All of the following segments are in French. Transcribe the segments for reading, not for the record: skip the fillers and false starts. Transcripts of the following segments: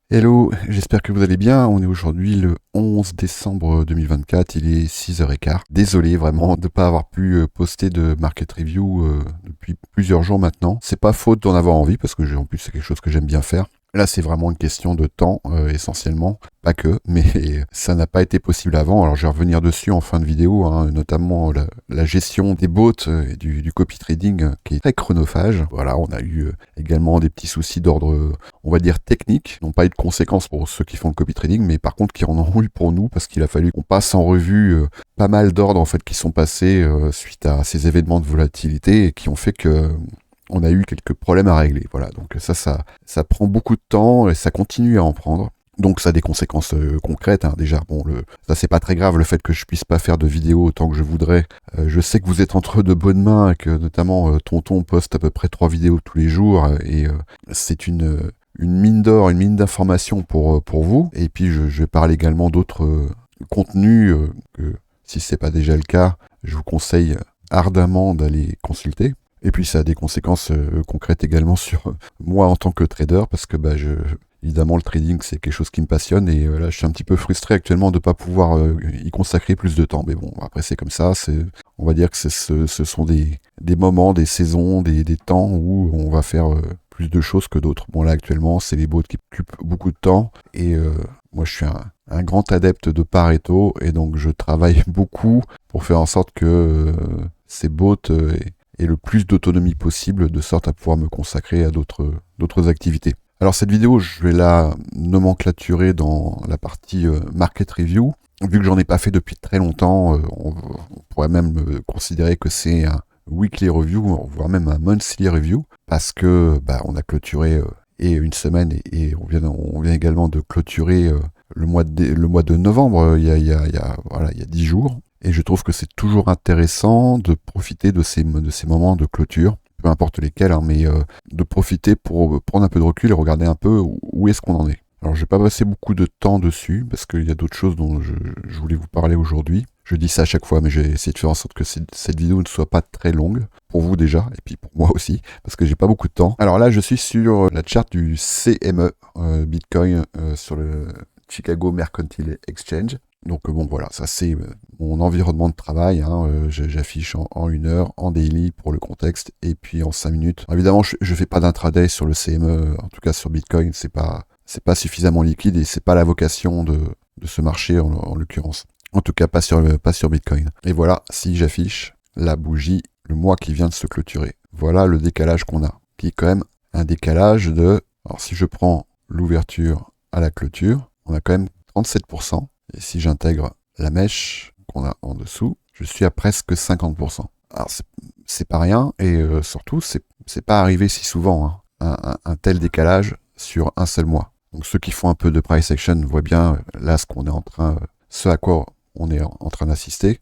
Hello, j'espère que vous allez bien. On est aujourd'hui le 11 décembre 2024, il est 6h15. Désolé vraiment de ne pas avoir pu poster de market review depuis plusieurs jours maintenant. C'est pas faute d'en avoir envie parce que en plus c'est quelque chose que j'aime bien faire. Là, c'est vraiment une question de temps, essentiellement. Pas que, mais ça n'a pas été possible avant. Alors, je vais revenir dessus en fin de vidéo, hein, notamment la gestion des bots et du copy trading qui est très chronophage. Voilà, on a eu également des petits soucis d'ordre, on va dire, technique. N'ont pas eu de conséquences pour ceux qui font le copy trading, mais par contre, qui en ont eu pour nous, parce qu'il a fallu qu'on passe en revue pas mal d'ordres, en fait, qui sont passés suite à ces événements de volatilité et qui ont fait que on a eu quelques problèmes à régler. Voilà, donc ça prend beaucoup de temps et ça continue à en prendre. Donc ça a des conséquences concrètes. Hein. Déjà, bon, ça c'est pas très grave le fait que je puisse pas faire de vidéos autant que je voudrais. Je sais que vous êtes entre de bonnes mains et que notamment Tonton poste à peu près 3 vidéos tous les jours et c'est une mine d'or, une mine d'informations pour vous. Et puis je vais parler également d'autres contenus que si c'est pas déjà le cas, je vous conseille ardemment d'aller consulter. Et puis ça a des conséquences concrètes également sur moi en tant que trader, parce que évidemment le trading c'est quelque chose qui me passionne, et là je suis un petit peu frustré actuellement de ne pas pouvoir y consacrer plus de temps. Mais bon, après c'est comme ça, on va dire que ce sont des moments, des saisons, des temps où on va faire plus de choses que d'autres. Bon là actuellement c'est les bots qui occupent beaucoup de temps, et moi je suis un grand adepte de Pareto, et donc je travaille beaucoup pour faire en sorte que ces bots et le plus d'autonomie possible, de sorte à pouvoir me consacrer à d'autres activités. Alors cette vidéo, je vais la nomenclaturer dans la partie Market Review. Vu que j'en ai pas fait depuis très longtemps, on pourrait même considérer que c'est un Weekly Review, voire même un Monthly Review, parce que on a clôturé et une semaine, et on vient également de clôturer le mois de novembre, il y a 10 jours. Et je trouve que c'est toujours intéressant de profiter de ces moments de clôture, peu importe lesquels, hein, mais de profiter pour prendre un peu de recul et regarder un peu où est-ce qu'on en est. Alors je vais pas passer beaucoup de temps dessus, parce qu'il y a d'autres choses dont je voulais vous parler aujourd'hui. Je dis ça à chaque fois, mais j'ai essayé de faire en sorte que cette vidéo ne soit pas très longue, pour vous déjà, et puis pour moi aussi, parce que j'ai pas beaucoup de temps. Alors là, je suis sur la charte du CME Bitcoin sur le Chicago Mercantile Exchange. Donc bon voilà, ça c'est mon environnement de travail, hein. J'affiche en 1 heure, en daily pour le contexte, et puis en 5 minutes. Alors, évidemment, je fais pas d'intraday sur le CME, en tout cas sur Bitcoin, c'est pas suffisamment liquide, et c'est pas la vocation de ce marché en l'occurrence. En tout cas pas sur Bitcoin. Et voilà, si j'affiche la bougie, le mois qui vient de se clôturer. Voilà le décalage qu'on a, qui est quand même un décalage de... Alors si je prends l'ouverture à la clôture, on a quand même 37%. Et si j'intègre la mèche qu'on a en dessous, je suis à presque 50%. Alors c'est pas rien, et surtout c'est pas arrivé si souvent, hein, un tel décalage sur un seul mois. Donc ceux qui font un peu de price action voient bien là ce à quoi on est en train d'assister.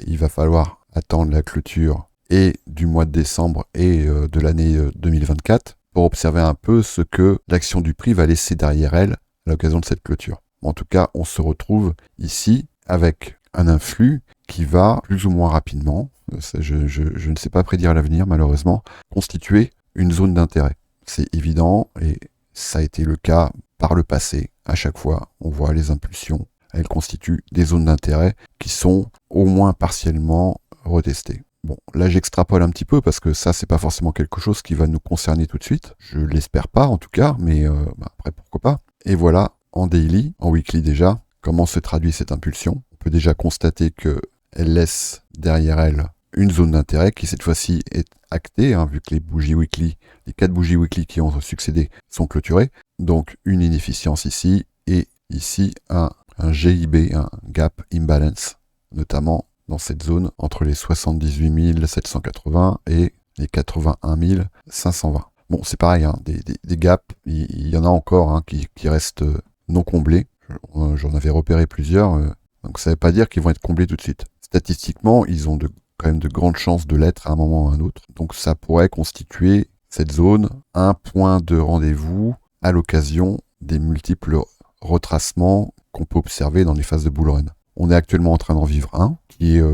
Il va falloir attendre la clôture et du mois de décembre et de l'année 2024 pour observer un peu ce que l'action du prix va laisser derrière elle à l'occasion de cette clôture. En tout cas, on se retrouve ici avec un influx qui va plus ou moins rapidement, je ne sais pas prédire l'avenir malheureusement, constituer une zone d'intérêt. C'est évident, et ça a été le cas par le passé. À chaque fois, on voit les impulsions, elles constituent des zones d'intérêt qui sont au moins partiellement retestées. Bon, là j'extrapole un petit peu parce que ça c'est pas forcément quelque chose qui va nous concerner tout de suite. Je l'espère pas en tout cas, mais après pourquoi pas. Et voilà, en daily, en weekly déjà, comment se traduit cette impulsion. On peut déjà constater qu'elle laisse derrière elle une zone d'intérêt qui cette fois-ci est actée, hein, vu que les 4 bougies weekly qui ont succédé sont clôturées. Donc une inefficience ici, et ici un GIB, un gap imbalance, notamment dans cette zone entre les 78 780 et les 81 520. Bon, c'est pareil, hein, des gaps, il y en a encore, hein, qui restent non comblés. J'en avais repéré plusieurs, donc ça ne veut pas dire qu'ils vont être comblés tout de suite. Statistiquement, ils ont quand même de grandes chances de l'être à un moment ou à un autre. Donc ça pourrait constituer, cette zone, un point de rendez-vous à l'occasion des multiples retracements qu'on peut observer dans les phases de bull run. On est actuellement en train d'en vivre un, qui est,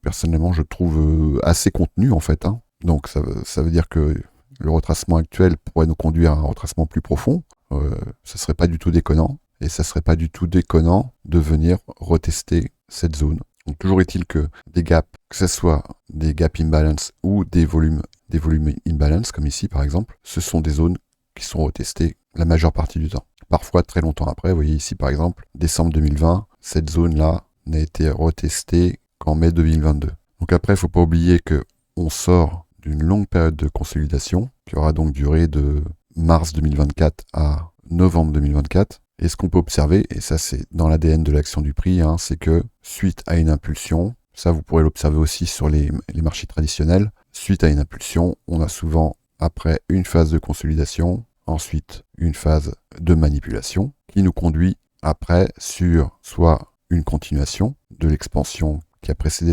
personnellement, je trouve assez contenu en fait. Donc ça veut dire que le retracement actuel pourrait nous conduire à un retracement plus profond. ça serait pas du tout déconnant. Et ça serait pas du tout déconnant de venir retester cette zone. Donc toujours est-il que des gaps, que ce soit des gaps imbalance ou des volumes imbalance, comme ici par exemple, ce sont des zones qui sont retestées la majeure partie du temps. Parfois très longtemps après, vous voyez ici par exemple, décembre 2020, cette zone-là n'a été retestée qu'en mai 2022. Donc après, il ne faut pas oublier qu'on sort d'une longue période de consolidation qui aura donc duré de mars 2024 à novembre 2024. Et ce qu'on peut observer, et ça c'est dans l'ADN de l'action du prix, c'est que suite à une impulsion, ça vous pourrez l'observer aussi sur les marchés traditionnels, suite à une impulsion, on a souvent après une phase de consolidation, ensuite une phase de manipulation qui nous conduit après sur soit une continuation de l'expansion qui a précédé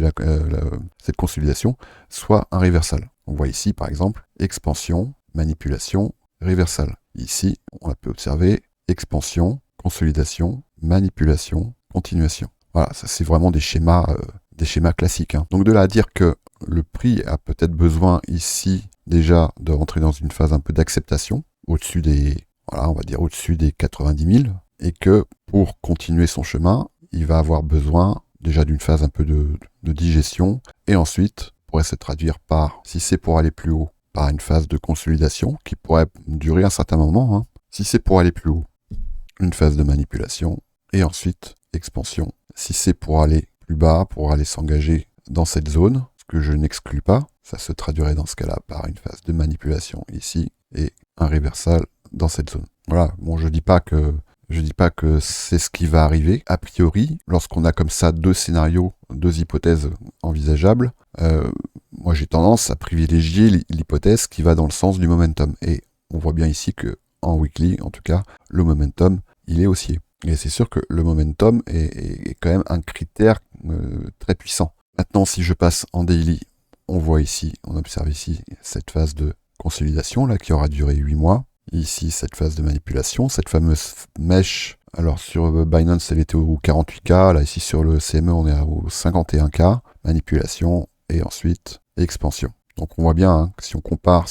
cette consolidation, soit un reversal. On voit ici par exemple expansion, manipulation, reversal. Ici, on peut observer expansion, consolidation, manipulation, continuation. Voilà, ça c'est vraiment des schémas classiques. Donc de là à dire que le prix a peut-être besoin ici déjà de rentrer dans une phase un peu d'acceptation, au-dessus des, on va dire au-dessus des 90 000, et que pour continuer son chemin, il va avoir besoin déjà d'une phase un peu de digestion, et ensuite pourrait se traduire par, si c'est pour aller plus haut, par une phase de consolidation qui pourrait durer un certain moment. Si c'est pour aller plus haut, une phase de manipulation, et ensuite expansion. Si c'est pour aller plus bas, pour aller s'engager dans cette zone, ce que je n'exclus pas, ça se traduirait dans ce cas-là par une phase de manipulation ici, et un reversal dans cette zone. Voilà, bon, je dis pas que c'est ce qui va arriver. A priori, lorsqu'on a comme ça deux scénarios, deux hypothèses envisageables, moi j'ai tendance à privilégier l'hypothèse qui va dans le sens du momentum. Et on voit bien ici que en weekly, en tout cas, le momentum, il est haussier. Et c'est sûr que le momentum est quand même un critère très puissant. Maintenant, si je passe en daily, on observe ici cette phase de consolidation là qui aura duré 8 mois. Ici, cette phase de manipulation, cette fameuse mèche. Alors sur Binance, elle était au 48K. Là, ici sur le CME, on est au 51K. Manipulation et ensuite expansion. Donc on voit bien que si on compare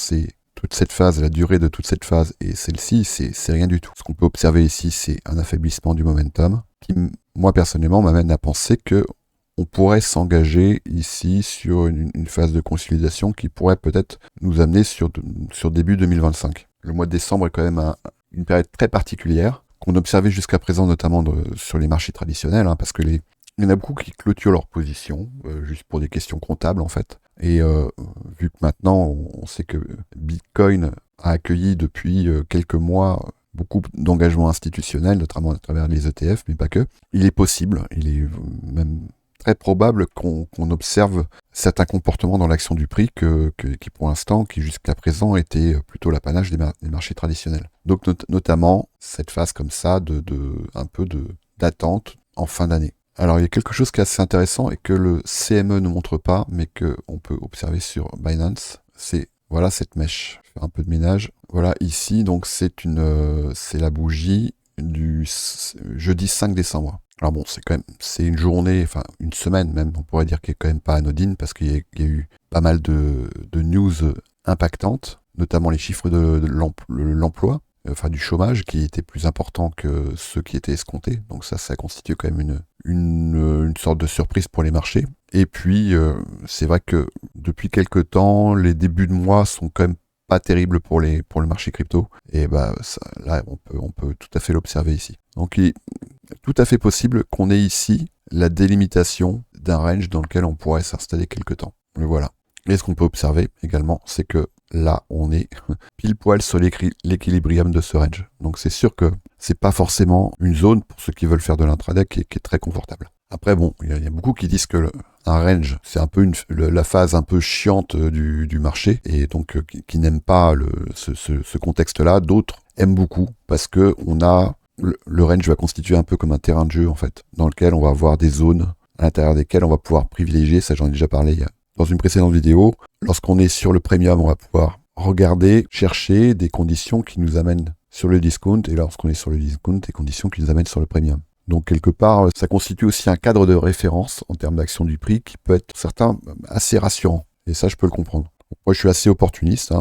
toute cette phase, la durée de toute cette phase et celle-ci, c'est rien du tout. Ce qu'on peut observer ici, c'est un affaiblissement du momentum qui, moi personnellement, m'amène à penser que on pourrait s'engager ici sur une phase de consolidation qui pourrait peut-être nous amener sur début 2025. Le mois de décembre est quand même une période très particulière qu'on observait jusqu'à présent, notamment sur les marchés traditionnels, parce que il y en a beaucoup qui clôturent leur position, juste pour des questions comptables en fait. Et vu que maintenant, on sait que Bitcoin a accueilli depuis quelques mois beaucoup d'engagements institutionnels, notamment à travers les ETF, mais pas que, il est possible, il est même très probable qu'on observe certains comportements dans l'action du prix qui pour l'instant, qui jusqu'à présent était plutôt l'apanage des marchés traditionnels. Donc notamment cette phase comme ça un peu d'attente en fin d'année. Alors il y a quelque chose qui est assez intéressant et que le CME ne montre pas, mais qu'on peut observer sur Binance, c'est voilà cette mèche. Je vais faire un peu de ménage. Voilà ici, donc c'est la bougie du jeudi 5 décembre. Alors bon, c'est une journée, enfin une semaine même, on pourrait dire, qui est quand même pas anodine parce qu'il y a eu pas mal de news impactantes, notamment les chiffres de l'emploi, enfin du chômage, qui étaient plus importants que ceux qui étaient escomptés. Donc ça constitue quand même une sorte de surprise pour les marchés. Et puis, c'est vrai que depuis quelques temps, les débuts de mois sont quand même pas terribles pour le marché crypto. Et là, on peut tout à fait l'observer ici. Donc il est tout à fait possible qu'on ait ici la délimitation d'un range dans lequel on pourrait s'installer quelque temps. Le voilà. Et ce qu'on peut observer également, c'est que là, on est pile poil sur l'équilibrium de ce range. Donc c'est sûr que c'est pas forcément une zone pour ceux qui veulent faire de l'intraday qui est très confortable. Après, bon, il y a beaucoup qui disent que un range, c'est un peu la phase un peu chiante du marché, et donc qui n'aiment pas ce contexte-là. D'autres aiment beaucoup parce que le range va constituer un peu comme un terrain de jeu, en fait, dans lequel on va avoir des zones à l'intérieur desquelles on va pouvoir privilégier, ça j'en ai déjà parlé dans une précédente vidéo. Lorsqu'on est sur le premium, on va pouvoir regarder, chercher des conditions qui nous amènent sur le discount, et lorsqu'on est sur le discount, des conditions qui nous amènent sur le premium. Donc quelque part, ça constitue aussi un cadre de référence en termes d'action du prix qui peut être, certains, assez rassurant. Et ça, je peux le comprendre. Moi, je suis assez opportuniste.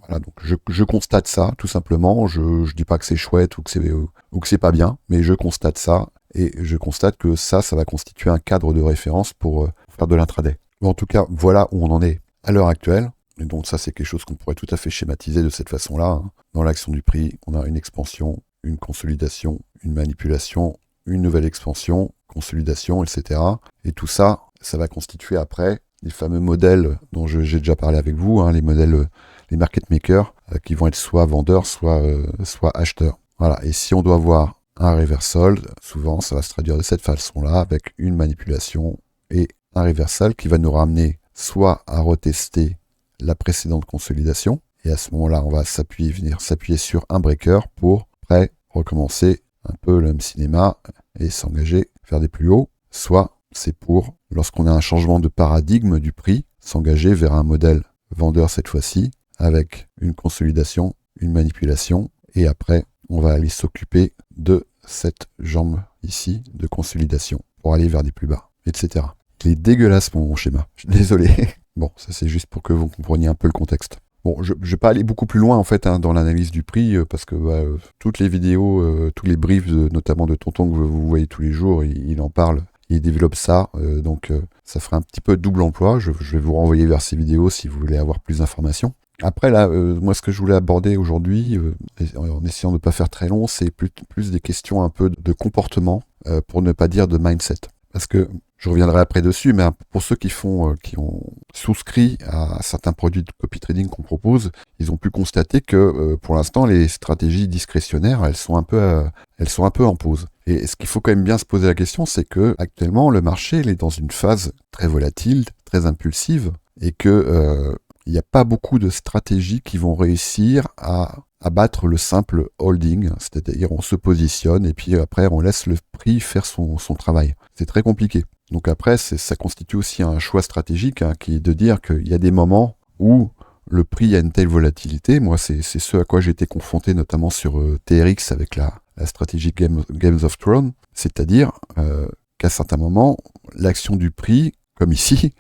Voilà, donc je constate ça, tout simplement. Je dis pas que c'est chouette ou que c'est pas bien, mais je constate ça. Et je constate que ça va constituer un cadre de référence pour faire de l'intraday. Mais en tout cas, voilà où on en est à l'heure actuelle. Et donc ça, c'est quelque chose qu'on pourrait tout à fait schématiser de cette façon-là. Dans l'action du prix, on a une expansion, une consolidation, une manipulation, une nouvelle expansion, consolidation, etc. Et tout ça, ça va constituer après les fameux modèles dont j'ai déjà parlé avec vous, les modèles, les market makers, qui vont être soit vendeurs, soit acheteurs. Voilà. Et si on doit voir un reversal, souvent ça va se traduire de cette façon-là, avec une manipulation et un reversal qui va nous ramener soit à retester la précédente consolidation, et à ce moment-là, on va venir s'appuyer sur un breaker pour après recommencer un peu le même cinéma et s'engager, faire des plus hauts, soit c'est pour, lorsqu'on a un changement de paradigme du prix, s'engager vers un modèle vendeur cette fois-ci, avec une consolidation, une manipulation, et après, on va aller s'occuper de cette jambe ici de consolidation pour aller vers des plus bas, etc. Il est dégueulasse mon schéma, je suis désolé. Bon, ça c'est juste pour que vous compreniez un peu le contexte. Bon, je ne vais pas aller beaucoup plus loin en fait dans l'analyse du prix parce que toutes les vidéos, tous les briefs, notamment de Tonton que vous voyez tous les jours, il en parle, il développe ça, donc ça fera un petit peu double emploi. Je vais vous renvoyer vers ces vidéos si vous voulez avoir plus d'informations. Après là, moi ce que je voulais aborder aujourd'hui, en essayant de ne pas faire très long, c'est plus des questions un peu de comportement, pour ne pas dire de mindset. Parce que je reviendrai après dessus, mais pour ceux qui ont souscrit à certains produits de copy trading qu'on propose, ils ont pu constater que pour l'instant les stratégies discrétionnaires, elles sont un peu en pause. Et ce qu'il faut quand même bien se poser la question, c'est que actuellement le marché il est dans une phase très volatile, très impulsive, et que il n'y a pas beaucoup de stratégies qui vont réussir à battre le simple holding, c'est-à-dire on se positionne et puis après on laisse le prix faire son travail. C'est très compliqué. Donc après, ça constitue aussi un choix stratégique qui est de dire qu'il y a des moments où le prix a une telle volatilité. Moi, c'est ce à quoi j'ai été confronté notamment sur TRX avec la stratégie Games of Thrones, c'est-à-dire qu'à certains moments, l'action du prix, comme ici,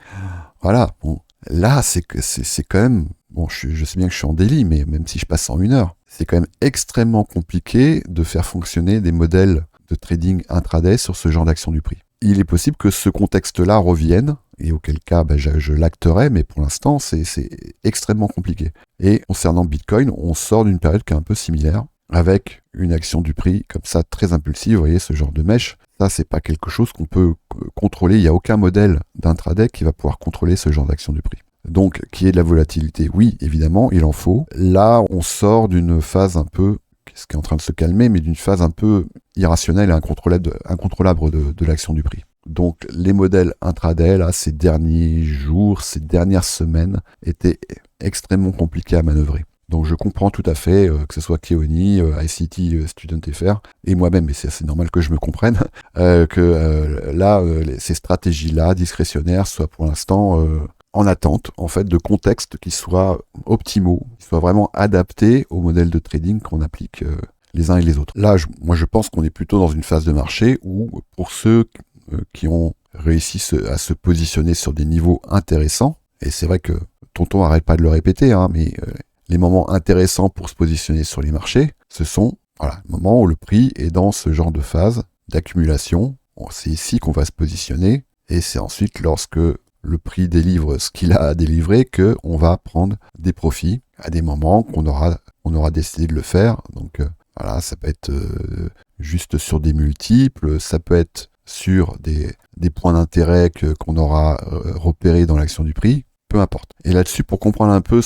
voilà, bon, là, c'est quand même, bon, je sais bien que je suis en délit, mais même si je passe en 1 heure, c'est quand même extrêmement compliqué de faire fonctionner des modèles de trading intraday sur ce genre d'action du prix. Il est possible que ce contexte-là revienne, et auquel cas je l'acterai, mais pour l'instant, c'est extrêmement compliqué. Et concernant Bitcoin, on sort d'une période qui est un peu similaire, avec une action du prix comme ça, très impulsive, vous voyez, ce genre de mèche. Ça, c'est pas quelque chose qu'on peut contrôler. Il n'y a aucun modèle d'intraday qui va pouvoir contrôler ce genre d'action du prix. Donc, qu'il y ait de la volatilité, oui, évidemment, il en faut. Là, on sort d'une phase un peu, ce qui est en train de se calmer, mais d'une phase un peu irrationnelle et incontrôlable de l'action du prix. Donc, les modèles intraday, là, ces derniers jours, ces dernières semaines, étaient extrêmement compliqués à manœuvrer. Donc je comprends tout à fait que ce soit Keoni, ICT, StudentFR, et moi-même, mais c'est assez normal que je me comprenne, ces stratégies-là, discrétionnaires, soient pour l'instant en attente, en fait, de contextes qui soient optimaux, qui soient vraiment adaptés au modèle de trading qu'on applique les uns et les autres. Là, moi je pense qu'on est plutôt dans une phase de marché où, pour ceux qui ont réussi à se positionner sur des niveaux intéressants, et c'est vrai que Tonton arrête pas de le répéter, mais les moments intéressants pour se positionner sur les marchés, ce sont le moment où le prix est dans ce genre de phase d'accumulation. C'est ici qu'on va se positionner, et c'est ensuite lorsque le prix délivre ce qu'il a à délivrer qu'on va prendre des profits à des moments qu'on aura décidé de le faire. Donc ça peut être juste sur des multiples, ça peut être sur des points d'intérêt qu'on aura repérés dans l'action du prix, peu importe. Et là-dessus, pour comprendre un peu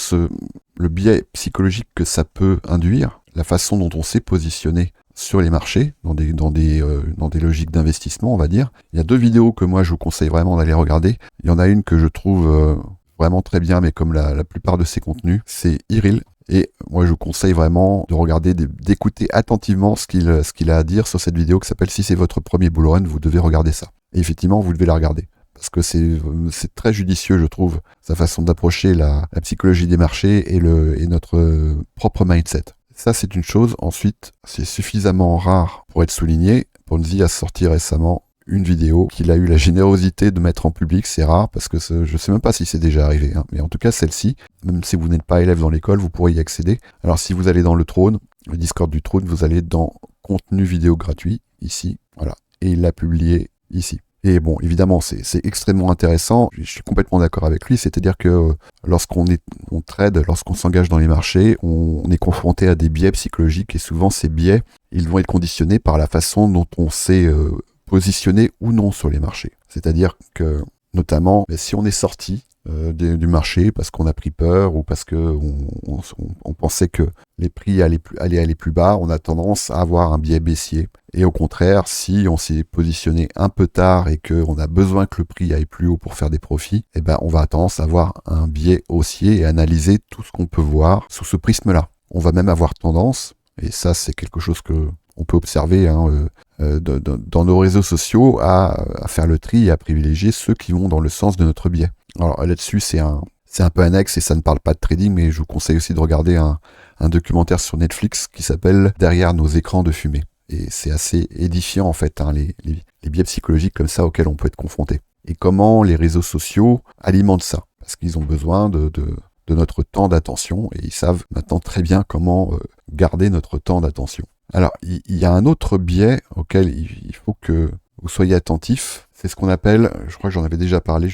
le biais psychologique que ça peut induire, la façon dont on s'est positionné sur les marchés, dans des logiques d'investissement, on va dire. Il y a 2 vidéos que moi je vous conseille vraiment d'aller regarder. Il y en a une que je trouve vraiment très bien, mais comme la plupart de ses contenus, c'est Iril. Et moi je vous conseille vraiment de regarder, d'écouter attentivement ce qu'il a à dire sur cette vidéo qui s'appelle « Si c'est votre premier bull run, vous devez regarder ça ». Et effectivement, vous devez la regarder. Parce que c'est très judicieux, je trouve, sa façon d'approcher la psychologie des marchés et notre propre mindset. Ça, c'est une chose. Ensuite, c'est suffisamment rare pour être souligné. Ponzi a sorti récemment une vidéo qu'il a eu la générosité de mettre en public. C'est rare parce que je sais même pas si c'est déjà arrivé, hein. Mais en tout cas celle-ci, même si vous n'êtes pas élève dans l'école, vous pourrez y accéder. Alors si vous allez dans le Trône, le Discord du Trône, vous allez dans contenu vidéo gratuit, ici, voilà, et il l'a publié ici. Et bon, évidemment, c'est extrêmement intéressant. Je suis complètement d'accord avec lui. C'est-à-dire que lorsqu'on trade, lorsqu'on s'engage dans les marchés, on est confronté à des biais psychologiques et souvent ces biais, ils vont être conditionnés par la façon dont on s'est positionné ou non sur les marchés. C'est-à-dire que, notamment, si on est sorti du marché parce qu'on a pris peur ou parce que on pensait que les prix allaient aller plus bas, on a tendance à avoir un biais baissier. Et au contraire, si on s'est positionné un peu tard et qu'on a besoin que le prix aille plus haut pour faire des profits, eh ben, on va tendance à avoir un biais haussier et analyser tout ce qu'on peut voir sous ce prisme-là. On va même avoir tendance, et ça c'est quelque chose que on peut observer dans nos réseaux sociaux, à faire le tri et à privilégier ceux qui vont dans le sens de notre biais. Alors là-dessus, c'est un peu annexe et ça ne parle pas de trading, mais je vous conseille aussi de regarder un documentaire sur Netflix qui s'appelle « Derrière nos écrans de fumée ». Et c'est assez édifiant en fait, hein, les biais psychologiques comme ça auxquels on peut être confronté. Et comment les réseaux sociaux alimentent ça. Parce qu'ils ont besoin de notre temps d'attention et ils savent maintenant très bien comment garder notre temps d'attention. Alors, il y a un autre biais auquel il faut que vous soyez attentifs. C'est ce qu'on appelle, je crois que j'en avais déjà parlé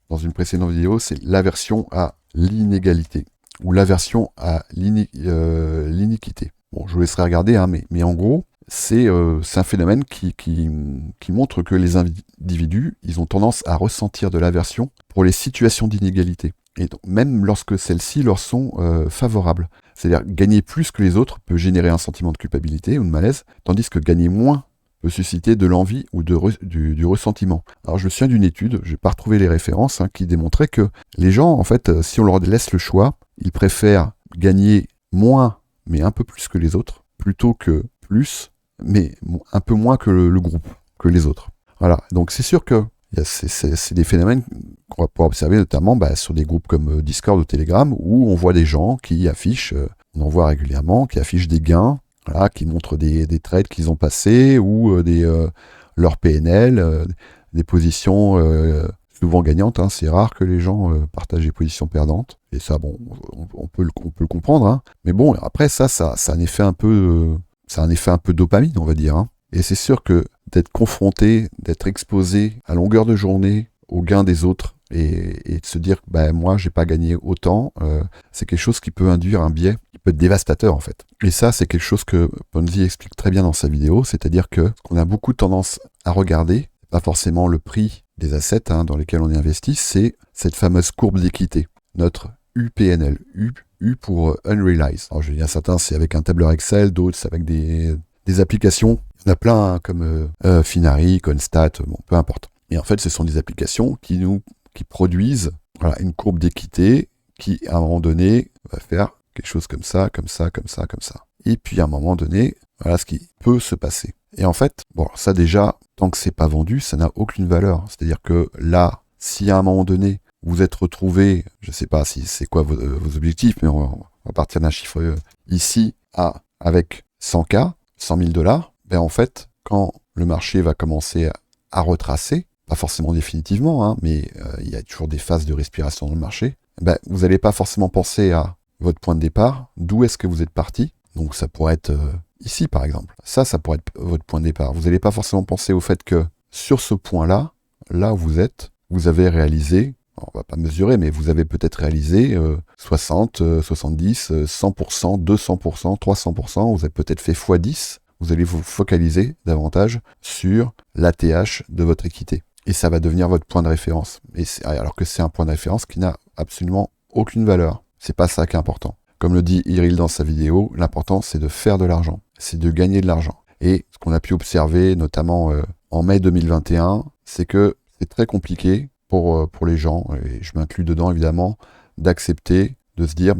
dans une précédente vidéo, c'est l'aversion à l'inégalité ou l'aversion à l'iniquité. Bon, je vous laisserai regarder, hein, mais en gros, c'est un phénomène qui montre que les individus, ils ont tendance à ressentir de l'aversion pour les situations d'inégalité. Et donc, même lorsque celles-ci leur sont favorables. C'est-à-dire, gagner plus que les autres peut générer un sentiment de culpabilité ou de malaise, tandis que gagner moins peut susciter de l'envie ou du ressentiment. Alors, je me souviens d'une étude, je n'ai pas retrouvé les références, hein, qui démontrait que les gens, en fait, si on leur laisse le choix, ils préfèrent gagner moins, mais un peu plus que les autres, plutôt que plus, mais un peu moins que le groupe, que les autres. Voilà, donc c'est sûr que c'est des phénomènes qu'on va pouvoir observer notamment sur des groupes comme Discord ou Telegram, où on voit des gens qui affichent, on en voit régulièrement, qui affichent des gains, voilà, qui montrent des trades qu'ils ont passés, ou leur PNL, des positions souvent gagnantes, hein. C'est rare que les gens partagent des positions perdantes, et ça, bon, on peut le comprendre, hein. Mais bon, après ça a un effet un peu dopamine, on va dire, hein. Et c'est sûr que d'être confronté, d'être exposé à longueur de journée aux gains des autres et de se dire moi j'ai pas gagné autant, c'est quelque chose qui peut induire un biais qui peut être dévastateur en fait. Et ça c'est quelque chose que Ponzi explique très bien dans sa vidéo, c'est-à-dire que ce qu'on a beaucoup tendance à regarder, pas forcément le prix des assets, hein, dans lesquels on est investi, c'est cette fameuse courbe d'équité, notre UPNL, U pour Unrealized. Alors je dis à certains c'est avec un tableur Excel, d'autres c'est avec des applications. Il y en a plein, hein, comme Finari, Constat, bon, peu importe. Et en fait, ce sont des applications qui produisent une courbe d'équité qui, à un moment donné, va faire quelque chose comme ça, comme ça, comme ça, comme ça. Et puis, à un moment donné, voilà ce qui peut se passer. Et en fait, bon, ça déjà, tant que c'est pas vendu, ça n'a aucune valeur. C'est-à-dire que là, si à un moment donné, vous êtes retrouvé, je sais pas si c'est quoi vos objectifs, mais on va partir d'un chiffre ici, avec 100K, 100 000 $, en fait, quand le marché va commencer à retracer, pas forcément définitivement, hein, mais il y a toujours des phases de respiration dans le marché, vous n'allez pas forcément penser à votre point de départ, d'où est-ce que vous êtes parti. Donc ça pourrait être ici par exemple. Ça pourrait être votre point de départ. Vous n'allez pas forcément penser au fait que sur ce point-là, là où vous êtes, vous avez réalisé, on va pas mesurer, mais vous avez peut-être réalisé 60, 70, 100%, 200%, 300%, vous avez peut-être fait x10, vous allez vous focaliser davantage sur l'ATH de votre équité. Et ça va devenir votre point de référence. Alors que c'est un point de référence qui n'a absolument aucune valeur. C'est pas ça qui est important. Comme le dit Iril dans sa vidéo, l'important c'est de faire de l'argent, c'est de gagner de l'argent. Et ce qu'on a pu observer, notamment en mai 2021, c'est que c'est très compliqué pour les gens, et je m'inclus dedans évidemment, d'accepter, de se dire,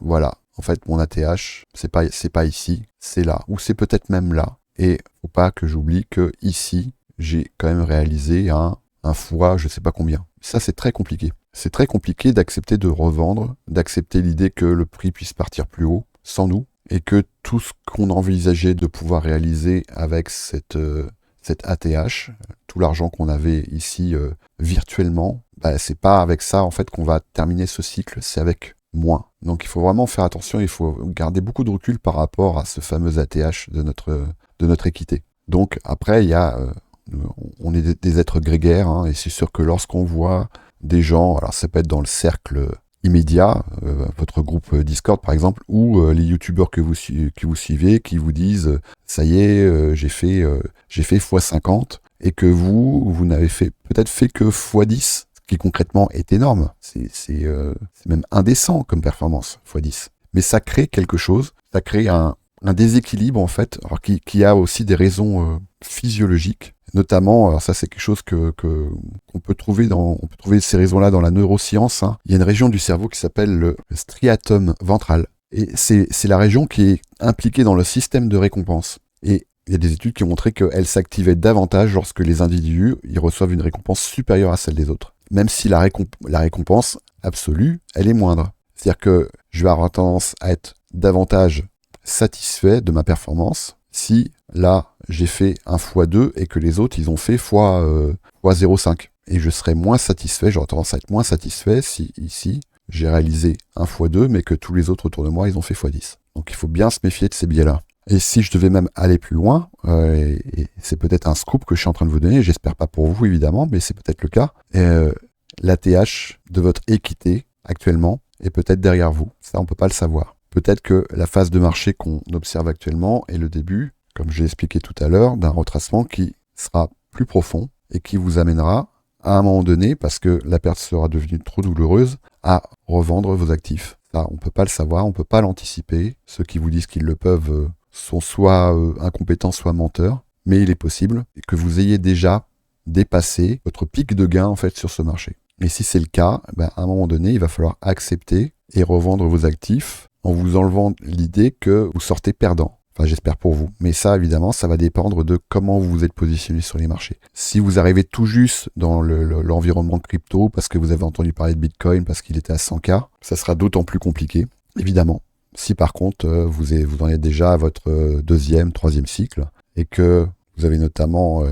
voilà, en fait mon ATH, c'est pas ici, c'est là, ou c'est peut-être même là. Et faut pas que j'oublie que ici, j'ai quand même réalisé un fois, je sais pas combien. Ça, c'est très compliqué. C'est très compliqué d'accepter de revendre, d'accepter l'idée que le prix puisse partir plus haut, sans nous, et que tout ce qu'on envisageait de pouvoir réaliser avec cette cet ATH, tout l'argent qu'on avait ici virtuellement, c'est pas avec ça en fait qu'on va terminer ce cycle, c'est avec moins. Donc il faut vraiment faire attention, il faut garder beaucoup de recul par rapport à ce fameux ATH de notre équité. Donc après, il y a, on est des êtres grégaires, hein, et c'est sûr que lorsqu'on voit des gens, alors ça peut être dans le cercle immédiat, votre groupe Discord par exemple, ou les youtubeurs que vous suivez qui vous disent ça y est, j'ai fait x50, et que vous n'avez peut-être fait que x10, ce qui concrètement est énorme. C'est même indécent comme performance, x10. Mais ça crée quelque chose, ça crée un déséquilibre en fait, alors qui a aussi des raisons physiologiques. Notamment, alors ça c'est quelque chose qu'on peut trouver on peut trouver ces raisons-là dans la neuroscience, hein. Il y a une région du cerveau qui s'appelle le striatum ventral. Et c'est la région qui est impliquée dans le système de récompense. Et il y a des études qui ont montré qu'elle s'activait davantage lorsque les individus ils reçoivent une récompense supérieure à celle des autres. Même si la récompense absolue, elle est moindre. C'est-à-dire que je vais avoir tendance à être davantage satisfait de ma performance si là j'ai fait un x2 et que les autres ils ont fait x 0,5. Et je serai moins satisfait, j'aurai tendance à être moins satisfait si ici j'ai réalisé un x2 mais que tous les autres autour de moi ils ont fait x10. Donc il faut bien se méfier de ces biais-là. Et si je devais même aller plus loin, et c'est peut-être un scoop que je suis en train de vous donner, j'espère pas pour vous évidemment, mais c'est peut-être le cas, l'ATH de votre équité actuellement est peut-être derrière vous. Ça on peut pas le savoir. Peut-être que la phase de marché qu'on observe actuellement est le début, comme je l'ai expliqué tout à l'heure, d'un retracement qui sera plus profond et qui vous amènera à un moment donné, parce que la perte sera devenue trop douloureuse, à revendre vos actifs. Ça, on ne peut pas le savoir, on ne peut pas l'anticiper. Ceux qui vous disent qu'ils le peuvent sont soit incompétents, soit menteurs, mais il est possible que vous ayez déjà dépassé votre pic de gain en fait sur ce marché. Et si c'est le cas, à un moment donné, il va falloir accepter et revendre vos actifs en vous enlevant l'idée que vous sortez perdant. Enfin, j'espère pour vous. Mais ça, évidemment, ça va dépendre de comment vous vous êtes positionné sur les marchés. Si vous arrivez tout juste dans l'environnement crypto, parce que vous avez entendu parler de Bitcoin, parce qu'il était à 100K, ça sera d'autant plus compliqué, évidemment. Si par contre, vous en êtes déjà à votre deuxième, troisième cycle, et que vous avez notamment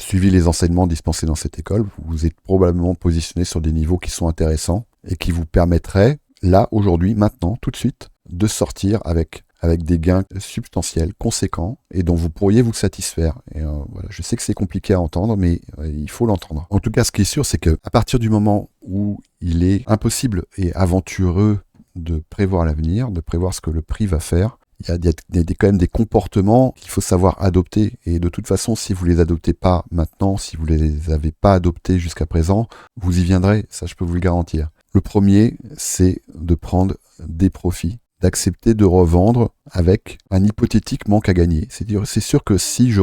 suivi les enseignements dispensés dans cette école, vous êtes probablement positionné sur des niveaux qui sont intéressants et qui vous permettraient, là, aujourd'hui, maintenant, tout de suite, de sortir avec des gains substantiels, conséquents, et dont vous pourriez vous satisfaire. Et voilà, je sais que c'est compliqué à entendre, mais il faut l'entendre. En tout cas, ce qui est sûr, c'est qu'à partir du moment où il est impossible et aventureux de prévoir l'avenir, de prévoir ce que le prix va faire, il y a quand même des comportements qu'il faut savoir adopter. Et de toute façon, si vous les adoptez pas maintenant, si vous les avez pas adoptés jusqu'à présent, vous y viendrez, ça je peux vous le garantir. Le premier, c'est de prendre des profits, d'accepter de revendre avec un hypothétique manque à gagner. C'est sûr que si j'ai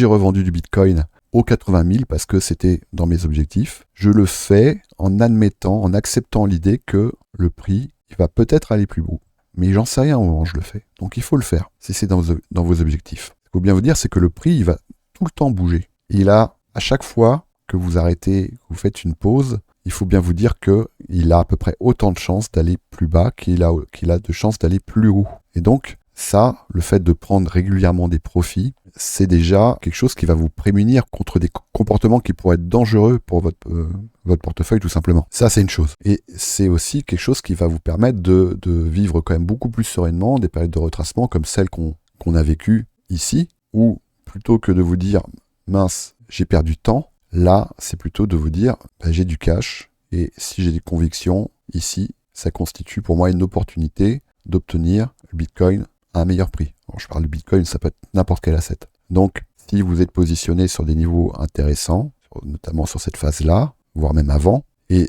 revendu du Bitcoin aux 80 000 parce que c'était dans mes objectifs, je le fais en admettant, en acceptant l'idée que le prix il va peut-être aller plus haut. Mais j'en sais rien au moment où je le fais. Donc il faut le faire, si c'est dans vos objectifs. Il faut bien vous dire, c'est que le prix, il va tout le temps bouger. Et là, à chaque fois que vous arrêtez, que vous faites une pause, il faut bien vous dire qu'il a à peu près autant de chances d'aller plus bas qu'il a de chances d'aller plus haut. Et donc, ça, le fait de prendre régulièrement des profits, c'est déjà quelque chose qui va vous prémunir contre des comportements qui pourraient être dangereux pour votre portefeuille, tout simplement. Ça, c'est une chose. Et c'est aussi quelque chose qui va vous permettre de vivre quand même beaucoup plus sereinement des périodes de retracement comme celles qu'on a vécues ici, où plutôt que de vous dire « mince, j'ai perdu temps », là, c'est plutôt de vous dire j'ai du cash et si j'ai des convictions, ici, ça constitue pour moi une opportunité d'obtenir le Bitcoin à un meilleur prix. Alors, je parle de Bitcoin, ça peut être n'importe quel asset. Donc, si vous êtes positionné sur des niveaux intéressants, notamment sur cette phase-là, voire même avant, et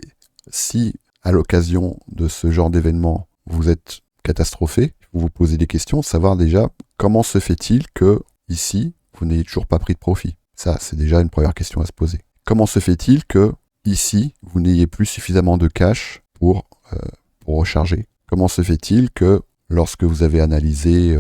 si à l'occasion de ce genre d'événement, vous êtes catastrophé, vous vous posez des questions, savoir déjà comment se fait-il que ici, vous n'ayez toujours pas pris de profit. Ça, c'est déjà une première question à se poser. Comment se fait-il que ici, vous n'ayez plus suffisamment de cash pour recharger? Comment se fait-il que lorsque vous avez analysé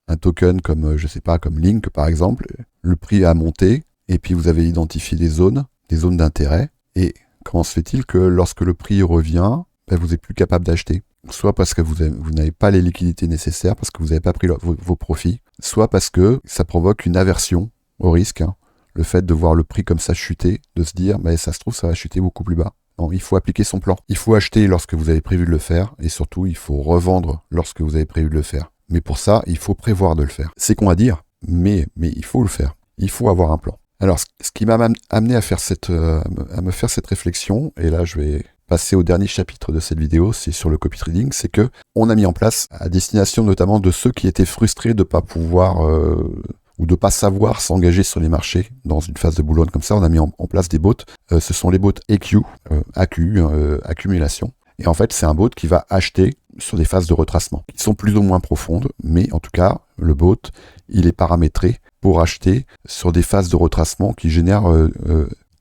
un token comme, comme Link par exemple, le prix a monté et puis vous avez identifié des zones d'intérêt, et comment se fait-il que lorsque le prix revient, vous n'êtes plus capable d'acheter? Soit parce que vous n'avez pas les liquidités nécessaires, parce que vous n'avez pas pris vos profits, soit parce que ça provoque une aversion au risque, hein. Le fait de voir le prix comme ça chuter, de se dire, mais ça se trouve, ça va chuter beaucoup plus bas. Non, il faut appliquer son plan. Il faut acheter lorsque vous avez prévu de le faire, et surtout, il faut revendre lorsque vous avez prévu de le faire. Mais pour ça, il faut prévoir de le faire. C'est con à dire, mais il faut le faire. Il faut avoir un plan. Alors, ce qui m'a amené à me faire cette réflexion, et là, je vais passer au dernier chapitre de cette vidéo, c'est sur le copy trading, c'est que on a mis en place, à destination notamment de ceux qui étaient frustrés de ne pas pouvoir ou de pas savoir s'engager sur les marchés dans une phase de bull run comme ça, on a mis en place des bots. Ce sont les bots AQ, accumulation. Et en fait, c'est un bot qui va acheter sur des phases de retracement, qui sont plus ou moins profondes, mais en tout cas, le bot, il est paramétré pour acheter sur des phases de retracement qui génèrent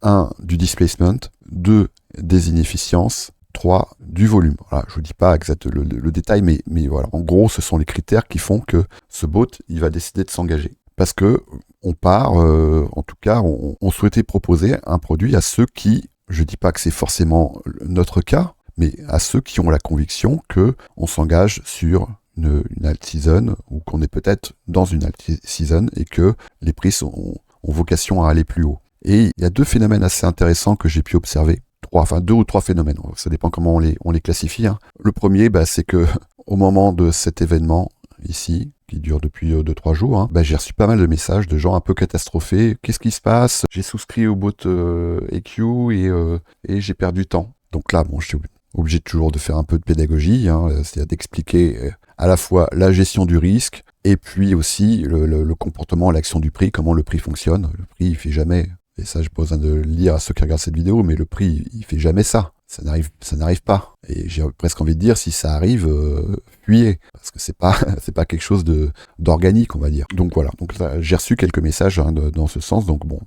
1. Du displacement, 2. Des inefficiences, 3. Du volume. Voilà, je vous dis pas exact le détail, mais voilà, en gros, ce sont les critères qui font que ce bot, il va décider de s'engager. Parce que on part, en tout cas, on souhaitait proposer un produit à ceux qui, je dis pas que c'est forcément notre cas, mais à ceux qui ont la conviction que on s'engage sur une alt season ou qu'on est peut-être dans une alt season et que les prix ont vocation à aller plus haut. Et il y a 2 phénomènes assez intéressants que j'ai pu observer. 2 ou 3 phénomènes, ça dépend comment on les classifie, hein. Le premier, c'est que au moment de cet événement ici, qui dure depuis 2-3 jours, hein, j'ai reçu pas mal de messages de gens un peu catastrophés. Qu'est-ce qui se passe? J'ai souscrit au bot EQ et j'ai perdu du temps. Donc là, je suis obligé toujours de faire un peu de pédagogie, hein, c'est-à-dire d'expliquer à la fois la gestion du risque et puis aussi le comportement, l'action du prix, comment le prix fonctionne. Le prix, il fait jamais, et ça, j'ai pas besoin de le lire à ceux qui regardent cette vidéo, mais le prix, il fait jamais ça. Ça n'arrive pas. Et j'ai presque envie de dire, si ça arrive, fuyez. Parce que c'est pas quelque chose d'organique, on va dire. Donc voilà. Donc là, j'ai reçu quelques messages dans ce sens. Donc bon,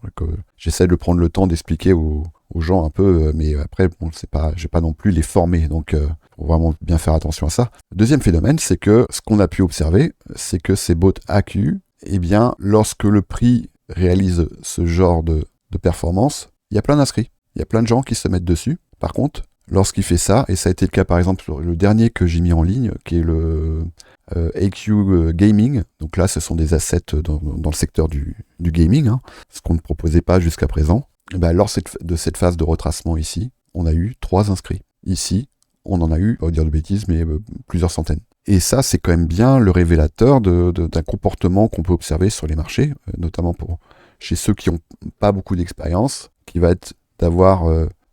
j'essaie de prendre le temps d'expliquer aux gens un peu, mais après, j'ai pas non plus les former. Donc, faut vraiment bien faire attention à ça. Le deuxième phénomène, c'est que ce qu'on a pu observer, c'est que ces bots AQ, lorsque le prix réalise ce genre de performance, il y a plein d'inscrits. Il y a plein de gens qui se mettent dessus. Par contre, lorsqu'il fait ça, et ça a été le cas par exemple sur le dernier que j'ai mis en ligne, qui est le AQ Gaming, donc là ce sont des assets dans le secteur du gaming, hein, ce qu'on ne proposait pas jusqu'à présent, lors de cette phase de retracement ici, on a eu 3 inscrits. Ici, on en a eu, pas dire de bêtises, mais plusieurs centaines. Et ça, c'est quand même bien le révélateur d'un comportement qu'on peut observer sur les marchés, notamment chez ceux qui n'ont pas beaucoup d'expérience, qui va être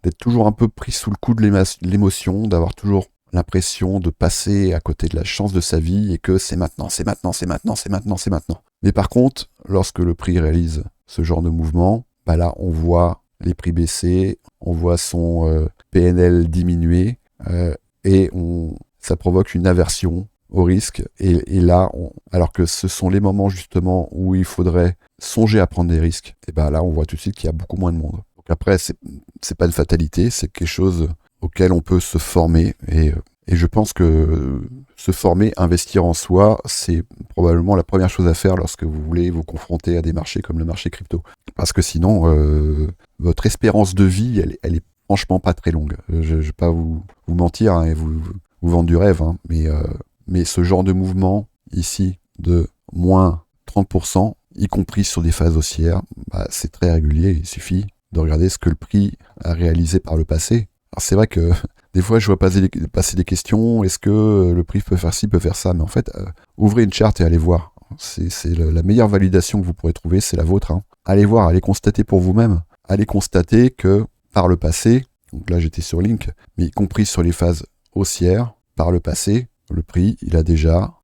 d'être toujours un peu pris sous le coup de l'émotion, d'avoir toujours l'impression de passer à côté de la chance de sa vie et que c'est maintenant. Mais par contre, lorsque le prix réalise ce genre de mouvement, là, on voit les prix baisser, on voit son PNL diminuer et ça provoque une aversion au risque. Et là, alors que ce sont les moments justement où il faudrait songer à prendre des risques, et là, on voit tout de suite qu'il y a beaucoup moins de monde. Donc après, c'est pas une fatalité, c'est quelque chose auquel on peut se former. Et je pense que se former, investir en soi, c'est probablement la première chose à faire lorsque vous voulez vous confronter à des marchés comme le marché crypto. Parce que sinon, votre espérance de vie, elle est franchement pas très longue. Je vais pas vous mentir, hein, et vous vendre du rêve, hein, mais ce genre de mouvement ici de moins 30%, y compris sur des phases haussières, c'est très régulier. Il suffit de regarder ce que le prix a réalisé par le passé. Alors c'est vrai que des fois je vois passer des questions, est-ce que le prix peut faire ci, peut faire ça, mais en fait, ouvrez une charte et allez voir. C'est la meilleure validation que vous pourrez trouver, c'est la vôtre, hein. Allez voir, allez constater pour vous-même. Allez constater que par le passé, donc là j'étais sur Link, mais y compris sur les phases haussières, par le passé, le prix, il a déjà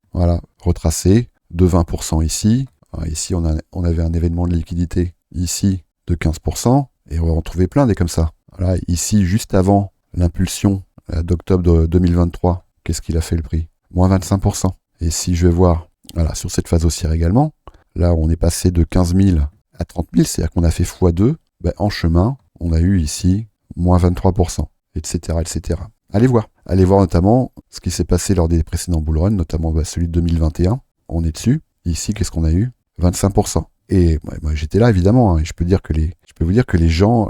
retracé de 20% ici. Alors ici, on avait un événement de liquidité ici de 15%, et on va en trouver plein des comme ça. Voilà, ici, juste avant l'impulsion d'octobre 2023, qu'est-ce qu'il a fait le prix? Moins 25%. Et si je vais voir, sur cette phase haussière également, là, on est passé de 15 000 à 30 000, c'est-à-dire qu'on a fait x2. En chemin, on a eu ici moins 23%, etc., etc. Allez voir notamment ce qui s'est passé lors des précédents bull runs, notamment celui de 2021. On est dessus. Ici, qu'est-ce qu'on a eu? 25%. Et moi, j'étais là, évidemment, hein, et je peux vous dire que les gens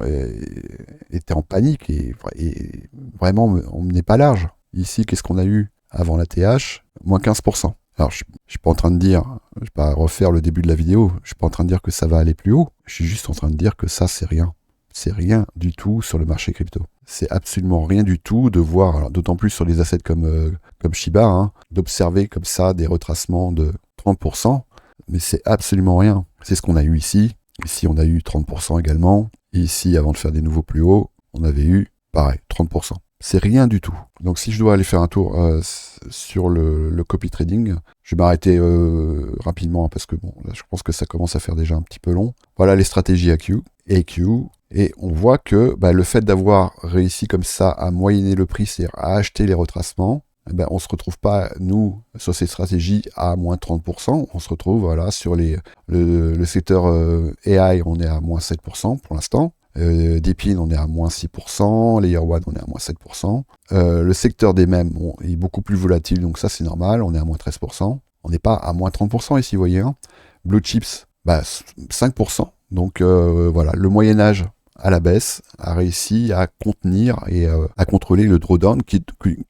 étaient en panique et vraiment, on menait pas large. Ici, qu'est-ce qu'on a eu avant la TH? Moins 15%. Alors, je suis pas en train de dire, je vais pas refaire le début de la vidéo, je suis pas en train de dire que ça va aller plus haut, je suis juste en train de dire que ça, c'est rien. C'est rien du tout sur le marché crypto. C'est absolument rien du tout de voir, alors d'autant plus sur des assets comme Shiba, hein, d'observer comme ça des retracements de 30%, mais c'est absolument rien. C'est ce qu'on a eu ici. Ici, on a eu 30% également. Et ici, avant de faire des nouveaux plus hauts, on avait eu, pareil, 30%. C'est rien du tout. Donc si je dois aller faire un tour sur le copy trading, je vais m'arrêter rapidement hein, parce que bon, là, je pense que ça commence à faire déjà un petit peu long. Voilà les stratégies AQ, et on voit que le fait d'avoir réussi comme ça à moyenner le prix, c'est-à-dire à acheter les retracements, on ne se retrouve pas, nous, sur ces stratégies à moins 30%. On se retrouve voilà, sur le secteur AI, on est à moins 7% pour l'instant. Deepin, on est à moins 6%, Layer 1, on est à moins 7%. Le secteur des mèmes est beaucoup plus volatile, donc ça c'est normal, on est à moins 13%. On n'est pas à moins 30% ici, vous voyez. Hein. Blue Chips, 5%. Donc voilà, le Moyen-Âge à la baisse a réussi à contenir et à contrôler le drawdown qui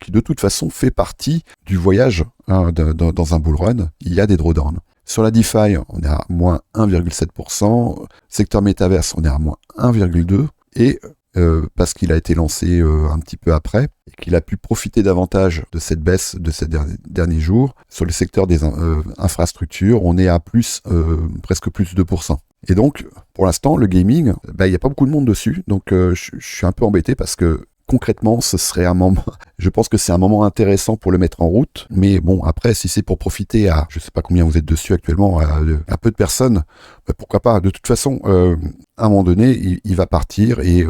de toute façon fait partie du voyage hein, dans un bull run. Il y a des drawdowns. Sur la DeFi, on est à moins 1,7%. Secteur Metaverse, on est à moins 1,2%. Et parce qu'il a été lancé un petit peu après, et qu'il a pu profiter davantage de cette baisse de ces derniers jours, sur le secteur des infrastructures, on est à presque plus de 2%. Et donc, pour l'instant, le gaming, il n'y a pas beaucoup de monde dessus. Donc, je suis un peu embêté parce que concrètement, ce serait un moment, je pense que c'est un moment intéressant pour le mettre en route, mais bon, après, si c'est pour profiter à, je sais pas combien vous êtes dessus actuellement, à peu de personnes, pourquoi pas, de toute façon, à un moment donné, il va partir et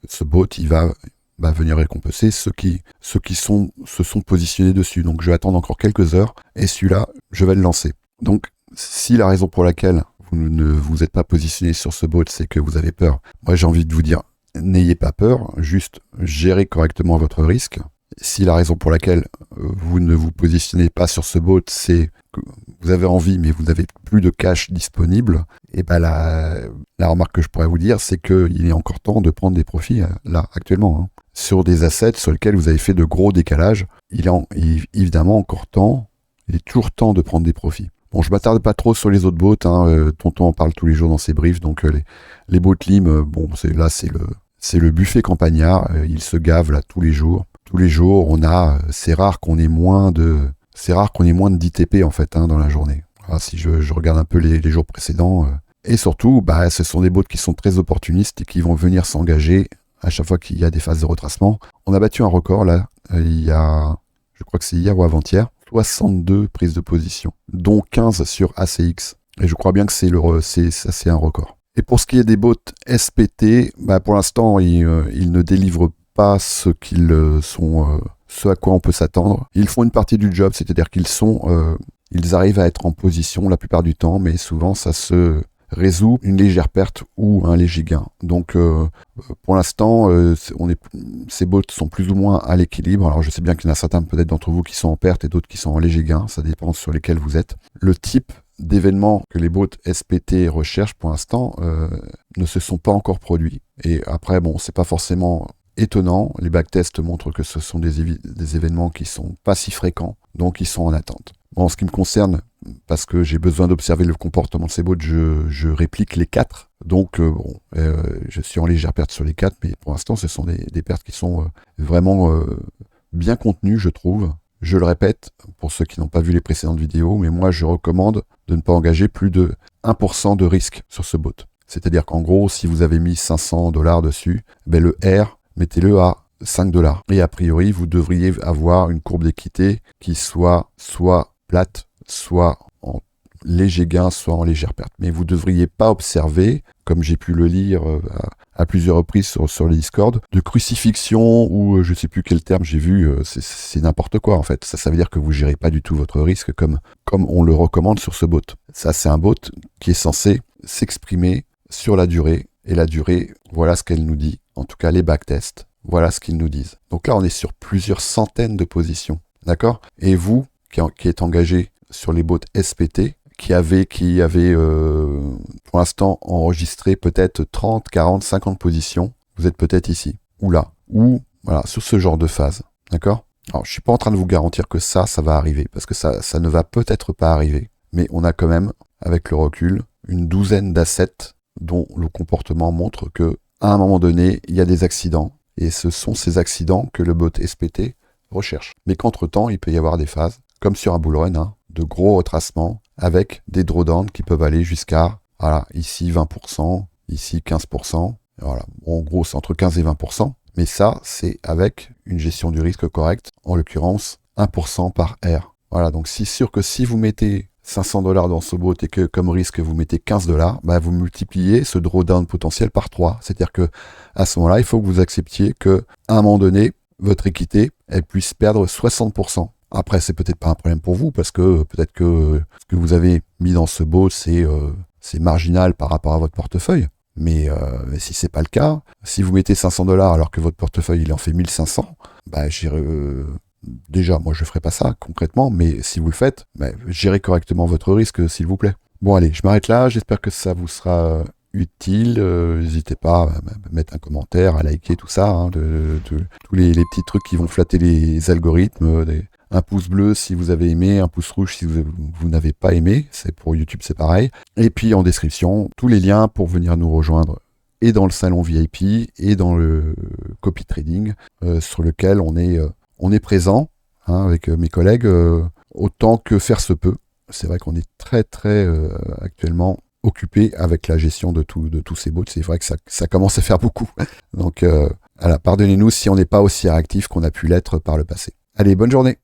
ce bot, il va venir récompenser ceux qui se sont positionnés dessus. Donc, je vais attendre encore quelques heures et celui-là, je vais le lancer. Donc, si la raison pour laquelle vous ne vous êtes pas positionné sur ce bot, c'est que vous avez peur, moi, j'ai envie de vous dire, n'ayez pas peur, juste gérez correctement votre risque. Si la raison pour laquelle vous ne vous positionnez pas sur ce bot, c'est que vous avez envie mais vous n'avez plus de cash disponible, et la remarque que je pourrais vous dire, c'est qu'il est encore temps de prendre des profits là, actuellement. Hein. Sur des assets sur lesquels vous avez fait de gros décalages, il est évidemment encore temps, il est toujours temps de prendre des profits. Bon, je m'attarde pas trop sur les autres bots, hein, Tonton en parle tous les jours dans ses briefs, donc les bots Lim, c'est le buffet campagnard, il se gave là tous les jours. Tous les jours, c'est rare qu'on ait moins de 10 TP en fait hein, dans la journée. Alors, si je regarde un peu les jours précédents, et surtout, ce sont des bots qui sont très opportunistes et qui vont venir s'engager à chaque fois qu'il y a des phases de retracement. On a battu un record là, je crois que c'est hier ou avant-hier, 62 prises de position, dont 15 sur ACX. Et je crois bien que c'est un record. Et pour ce qui est des bots SPT, pour l'instant, ils ne délivrent pas ce à quoi on peut s'attendre. Ils font une partie du job, c'est-à-dire ils arrivent à être en position la plupart du temps, mais souvent ça se résout une légère perte ou un léger gain. Donc pour l'instant, ces bots sont plus ou moins à l'équilibre. Alors je sais bien qu'il y en a certains peut-être d'entre vous qui sont en perte et d'autres qui sont en léger gain, ça dépend sur lesquels vous êtes. Le type d'événements que les bots SPT recherchent pour l'instant ne se sont pas encore produits. Et après, bon, c'est pas forcément étonnant. Les backtests montrent que ce sont des événements qui sont pas si fréquents, donc ils sont en attente. Bon, en ce qui me concerne, parce que j'ai besoin d'observer le comportement de ces bots, je réplique les 4. Donc, je suis en légère perte sur les 4, mais pour l'instant, ce sont des pertes qui sont vraiment bien contenues, je trouve. Je le répète, pour ceux qui n'ont pas vu les précédentes vidéos, mais moi, je recommande de ne pas engager plus de 1% de risque sur ce bot. C'est-à-dire qu'en gros, si vous avez mis $500 dessus, le R, mettez-le à $5. Et a priori, vous devriez avoir une courbe d'équité qui soit plate, soit en léger gain, soit en légère perte. Mais vous ne devriez pas observer, comme j'ai pu le lire à plusieurs reprises sur le Discord, de crucifixion ou je ne sais plus quel terme j'ai vu, c'est n'importe quoi en fait. Ça veut dire que vous ne gérez pas du tout votre risque comme on le recommande sur ce bot. Ça, c'est un bot qui est censé s'exprimer sur la durée. Et la durée, voilà ce qu'elle nous dit. En tout cas, les backtests, voilà ce qu'ils nous disent. Donc là, on est sur plusieurs centaines de positions. D'accord ? Et vous, qui êtes engagé sur les bots SPT, qui avait pour l'instant enregistré peut-être 30, 40, 50 positions, vous êtes peut-être ici, ou là, ou voilà, sur ce genre de phase. D'accord ? Alors, je suis pas en train de vous garantir que ça va arriver, parce que ça ne va peut-être pas arriver, mais on a quand même, avec le recul, une douzaine d'assets dont le comportement montre que, à un moment donné, il y a des accidents, et ce sont ces accidents que le bot SPT recherche. Mais qu'entre-temps, il peut y avoir des phases, comme sur un bull run, hein, de gros retracements, avec des drawdowns qui peuvent aller jusqu'à, voilà, ici 20%, ici 15%, voilà, en gros c'est entre 15 et 20%, mais ça c'est avec une gestion du risque correcte, en l'occurrence 1% par R. Voilà, donc c'est sûr que si vous mettez 500 $ dans ce bot et que comme risque vous mettez 15 $, bah vous multipliez ce drawdown potentiel par 3. C'est-à-dire que à ce moment-là, il faut que vous acceptiez que à un moment donné, votre équité, elle puisse perdre 60%. Après, c'est peut-être pas un problème pour vous, parce que peut-être que ce que vous avez mis dans ce bot, c'est marginal par rapport à votre portefeuille. Mais si c'est pas le cas, si vous mettez 500 $ alors que votre portefeuille il en fait 1500, bah déjà, moi je ferai pas ça concrètement, mais si vous le faites, bah, gérez correctement votre risque, s'il vous plaît. Bon allez, je m'arrête là, j'espère que ça vous sera utile. N'hésitez pas à mettre un commentaire, à liker tout ça, hein, tous les petits trucs qui vont flatter les algorithmes, un pouce bleu si vous avez aimé, un pouce rouge si vous n'avez pas aimé, c'est pour YouTube c'est pareil. Et puis en description, tous les liens pour venir nous rejoindre et dans le salon VIP et dans le copy trading sur lequel on est présent, hein, avec mes collègues autant que faire se peut. C'est vrai qu'on est très actuellement occupé avec la gestion de tous ces bots. C'est vrai que ça commence à faire beaucoup. Donc voilà, pardonnez-nous si on n'est pas aussi réactif qu'on a pu l'être par le passé. Allez, bonne journée.